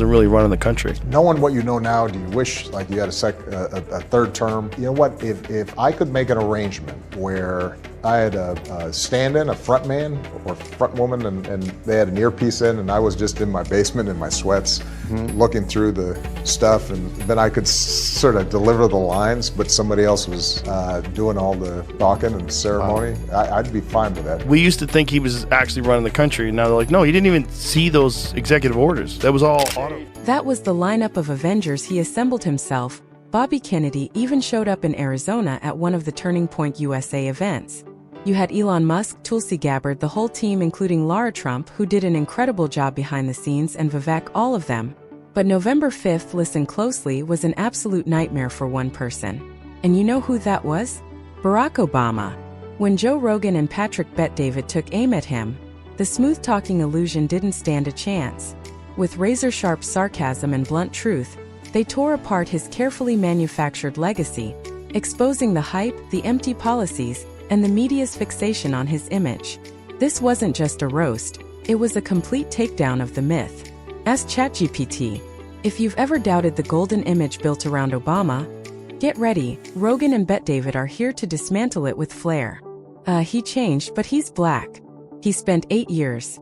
really running the country. Knowing what you know now, do you wish like you had a third term? You know what, if I could make an arrangement where I had a stand-in, a front man or front woman, and they had an earpiece in, and I was just in my basement in my sweats, looking through the stuff, and then I could sort of deliver the lines, but somebody else was doing all the talking and ceremony, wow. I'd be fine with that. We used to think he was actually running the country, and now they're like, no, he didn't even see those executive orders. That was all auto. That was the lineup of Avengers he assembled himself. Bobby Kennedy even showed up in Arizona at one of the Turning Point USA events. You had Elon Musk, Tulsi Gabbard, the whole team, including Lara Trump, who did an incredible job behind the scenes, and Vivek, all of them. But November 5th, listen closely, was an absolute nightmare for one person. And you know who that was? Barack Obama. When Joe Rogan and Patrick Bet-David took aim at him, the smooth-talking illusion didn't stand a chance. With razor-sharp sarcasm and blunt truth, they tore apart his carefully manufactured legacy, exposing the hype, the empty policies, and the media's fixation on his image. This wasn't just a roast, it was a complete takedown of the myth. Ask ChatGPT. If you've ever doubted the golden image built around Obama, get ready, Rogan and Bet-David are here to dismantle it with flair. He changed, but he's black. He spent 8 years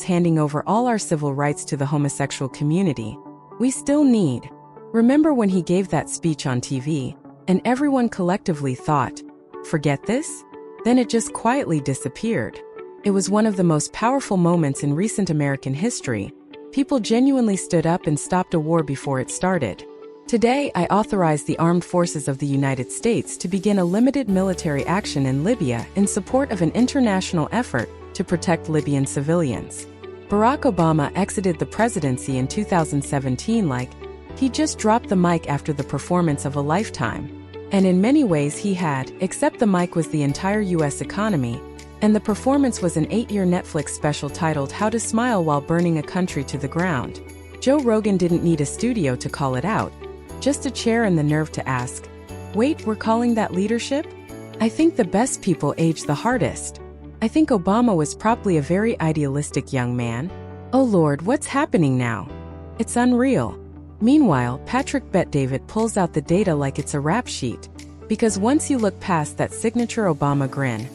handing over all our civil rights to the homosexual community. We still need. Remember when he gave that speech on TV, and everyone collectively thought, forget this? Then it just quietly disappeared. It was one of the most powerful moments in recent American history. People genuinely stood up and stopped a war before it started. Today, I authorize the armed forces of the United States to begin a limited military action in Libya in support of an international effort to protect Libyan civilians. Barack Obama exited the presidency in 2017 like he just dropped the mic after the performance of a lifetime. And in many ways he had, except the mic was the entire U.S. economy, and the performance was an 8-year Netflix special titled How to Smile While Burning a Country to the Ground. Joe Rogan didn't need a studio to call it out, just a chair and the nerve to ask, wait, we're calling that leadership? I think the best people age the hardest. I think Obama was probably a very idealistic young man. Oh Lord, what's happening now? It's unreal. Meanwhile, Patrick Bet-David pulls out the data like it's a rap sheet. Because once you look past that signature Obama grin,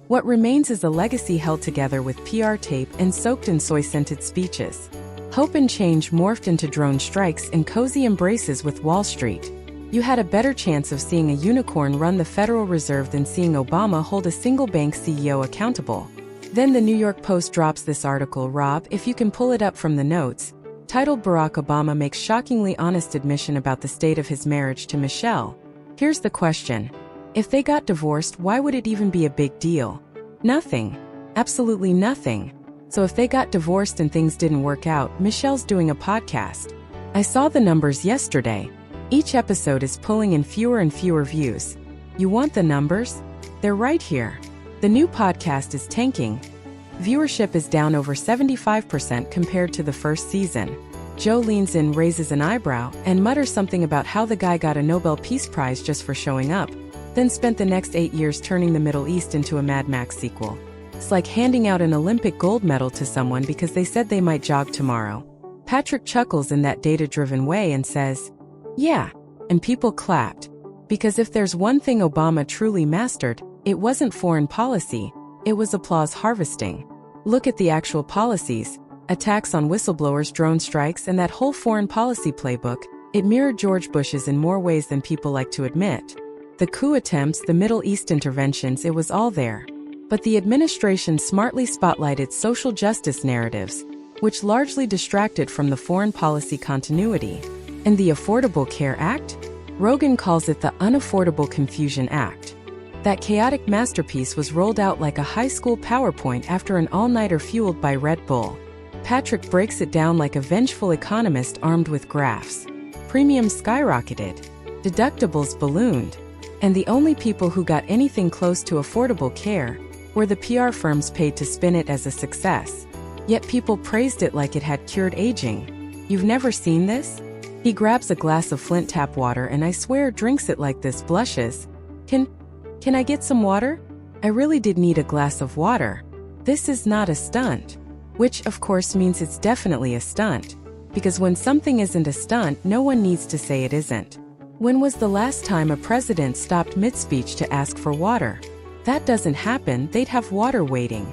what remains is a legacy held together with PR tape and soaked in soy-scented speeches. Hope and change morphed into drone strikes and cozy embraces with Wall Street. You had a better chance of seeing a unicorn run the Federal Reserve than seeing Obama hold a single bank CEO accountable. Then the New York Post drops this article, Rob, if you can pull it up from the notes, titled Barack Obama makes shockingly honest admission about the state of his marriage to Michelle. Here's the question. If they got divorced, why would it even be a big deal? Nothing. Absolutely nothing. So if they got divorced and things didn't work out, Michelle's doing a podcast. I saw the numbers yesterday. Each episode is pulling in fewer and fewer views. You want the numbers? They're right here. The new podcast is tanking. Viewership is down over 75% compared to the first season. Joe leans in, raises an eyebrow, and mutters something about how the guy got a Nobel Peace Prize just for showing up, then spent the next 8 years turning the Middle East into a Mad Max sequel. It's like handing out an Olympic gold medal to someone because they said they might jog tomorrow. Patrick chuckles in that data-driven way and says, yeah, and people clapped. Because if there's one thing Obama truly mastered, it wasn't foreign policy, it was applause harvesting. Look at the actual policies, attacks on whistleblowers, drone strikes, and that whole foreign policy playbook. It mirrored George Bush's in more ways than people like to admit. The coup attempts, the Middle East interventions, it was all there. But the administration smartly spotlighted social justice narratives, which largely distracted from the foreign policy continuity. And the Affordable Care Act? Rogan calls it the Unaffordable Confusion Act. That chaotic masterpiece was rolled out like a high school PowerPoint after an all-nighter fueled by Red Bull. Patrick breaks it down like a vengeful economist armed with graphs. Premiums skyrocketed. Deductibles ballooned. And the only people who got anything close to affordable care were the PR firms paid to spin it as a success. Yet people praised it like it had cured aging. You've never seen this? He grabs a glass of Flint tap water and I swear drinks it like this, blushes. Can I get some water? I really did need a glass of water. This is not a stunt. Which of course means it's definitely a stunt. Because when something isn't a stunt, no one needs to say it isn't. When was the last time a president stopped mid-speech to ask for water? That doesn't happen, they'd have water waiting.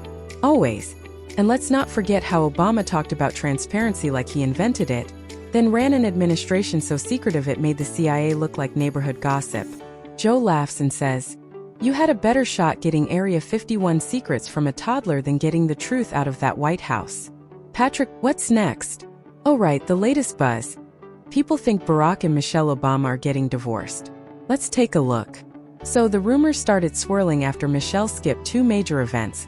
Always. And let's not forget how Obama talked about transparency like he invented it, then ran an administration so secretive it made the CIA look like neighborhood gossip. Joe laughs and says, "You had a better shot getting Area 51 secrets from a toddler than getting the truth out of that White House." Patrick, what's next? Oh right, the latest buzz. People think Barack and Michelle Obama are getting divorced. Let's take a look. So the rumors started swirling after Michelle skipped two major events.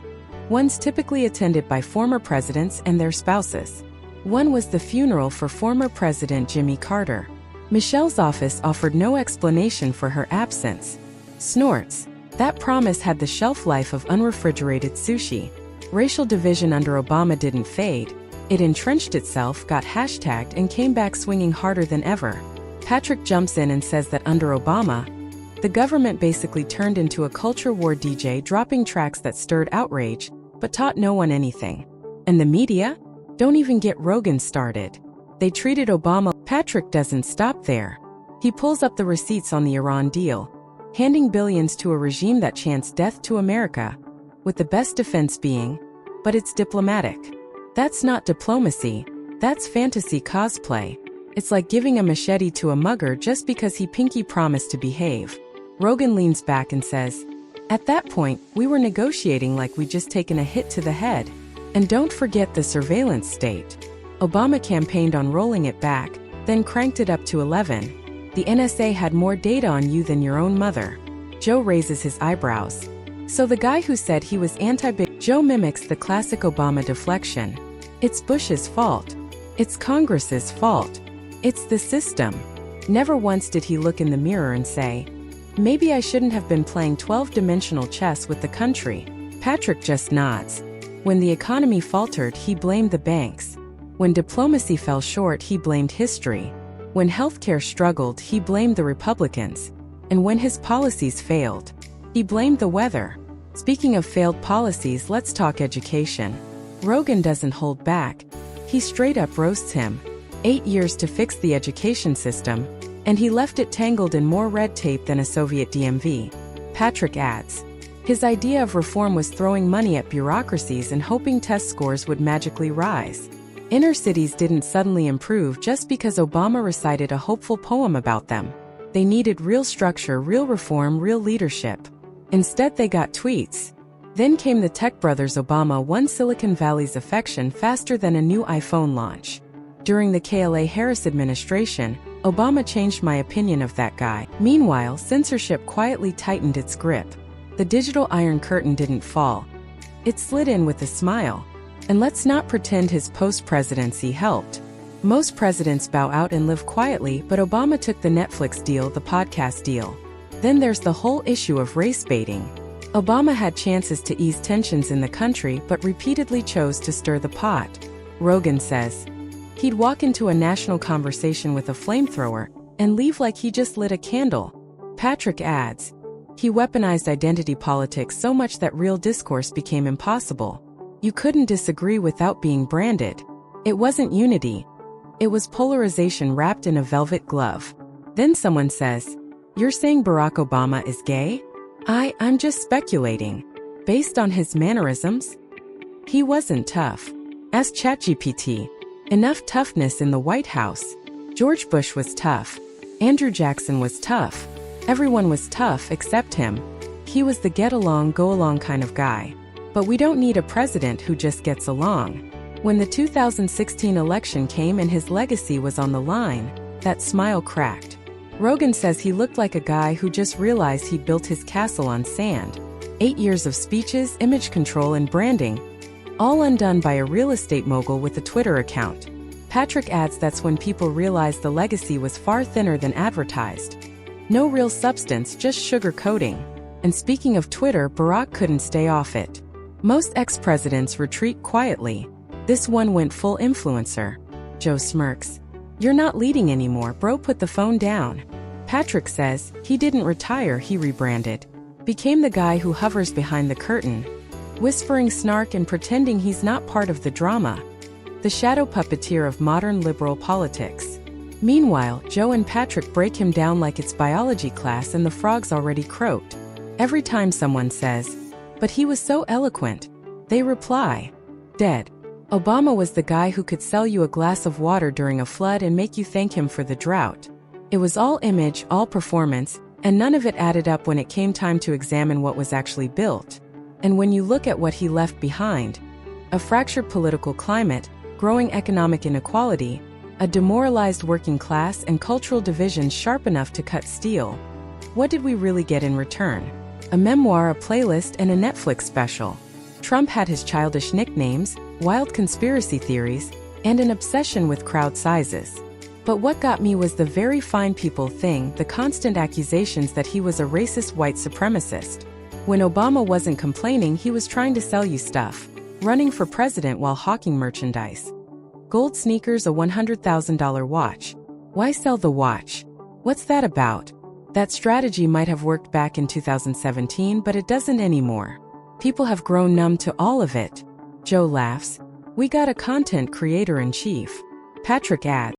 One's typically attended by former presidents and their spouses. One was the funeral for former President Jimmy Carter. Michelle's office offered no explanation for her absence. Snorts. That promise had the shelf life of unrefrigerated sushi. Racial division under Obama didn't fade. It entrenched itself, got hashtagged, and came back swinging harder than ever. Patrick jumps in and says that under Obama, the government basically turned into a culture war DJ, dropping tracks that stirred outrage, but taught no one anything. And the media? Don't even get Rogan started. They treated Obama. Patrick doesn't stop there. He pulls up the receipts on the Iran deal, handing billions to a regime that chants death to America, with the best defense being, but it's diplomatic. That's not diplomacy, that's fantasy cosplay. It's like giving a machete to a mugger just because he pinky promised to behave. Rogan leans back and says, "At that point, we were negotiating like we'd just taken a hit to the head. And don't forget the surveillance state. Obama campaigned on rolling it back, then cranked it up to 11. The NSA had more data on you than your own mother." Joe raises his eyebrows. So the guy who said he was anti-big. Joe mimics the classic Obama deflection. It's Bush's fault. It's Congress's fault. It's the system. Never once did he look in the mirror and say, "Maybe I shouldn't have been playing 12-dimensional chess with the country." Patrick just nods. When the economy faltered, he blamed the banks. When diplomacy fell short, he blamed history. When healthcare struggled, he blamed the Republicans. And when his policies failed, he blamed the weather. Speaking of failed policies, let's talk education. Rogan doesn't hold back. He straight up roasts him. 8 years to fix the education system, and he left it tangled in more red tape than a Soviet DMV. Patrick adds, his idea of reform was throwing money at bureaucracies and hoping test scores would magically rise. Inner cities didn't suddenly improve just because Obama recited a hopeful poem about them. They needed real structure, real reform, real leadership. Instead, they got tweets. Then came the tech brothers. Obama won Silicon Valley's affection faster than a new iPhone launch. During the Harris administration, Obama changed my opinion of that guy. Meanwhile, censorship quietly tightened its grip. The digital Iron Curtain didn't fall. It slid in with a smile. And let's not pretend his post-presidency helped. Most presidents bow out and live quietly, but Obama took the Netflix deal, the podcast deal. Then there's the whole issue of race baiting. Obama had chances to ease tensions in the country but repeatedly chose to stir the pot. Rogan says, he'd walk into a national conversation with a flamethrower and leave like he just lit a candle. Patrick adds, he weaponized identity politics so much that real discourse became impossible. You couldn't disagree without being branded. It wasn't unity. It was polarization wrapped in a velvet glove. Then someone says, "You're saying Barack Obama is gay?" I'm just speculating. Based on his mannerisms? He wasn't tough. Ask ChatGPT. Enough toughness in the White House. George Bush was tough. Andrew Jackson was tough. Everyone was tough except him. He was the get-along, go-along kind of guy. But we don't need a president who just gets along. When the 2016 election came and his legacy was on the line, that smile cracked. Rogan says he looked like a guy who just realized he'd built his castle on sand. 8 years of speeches, image control, and branding, all undone by a real estate mogul with a Twitter account. Patrick adds that's when people realized the legacy was far thinner than advertised. No real substance, just sugar coating. And speaking of Twitter, Barack couldn't stay off it. Most ex-presidents retreat quietly. This one went full influencer. Joe smirks. You're not leading anymore, bro, put the phone down. Patrick says, he didn't retire, he rebranded. Became the guy who hovers behind the curtain, whispering snark and pretending he's not part of the drama. the shadow puppeteer of modern liberal politics. Meanwhile, Joe and Patrick break him down like it's biology class and the frogs already croaked. Every time someone says, "But he was so eloquent," they reply, "Dead." Obama was the guy who could sell you a glass of water during a flood and make you thank him for the drought. It was all image, all performance, and none of it added up when it came time to examine what was actually built. And when you look at what he left behind, a fractured political climate, growing economic inequality, a demoralized working class, and cultural divisions sharp enough to cut steel, what did we really get in return? A memoir, a playlist, and a Netflix special. Trump had his childish nicknames, wild conspiracy theories, and an obsession with crowd sizes. But what got me was the very fine people thing, the constant accusations that he was a racist white supremacist. When Obama wasn't complaining, he was trying to sell you stuff, running for president while hawking merchandise. Gold sneakers, a $100,000 watch. Why sell the watch? What's that about? That strategy might have worked back in 2017, but it doesn't anymore. People have grown numb to all of it. Joe laughs. We got a content creator in chief. Patrick adds.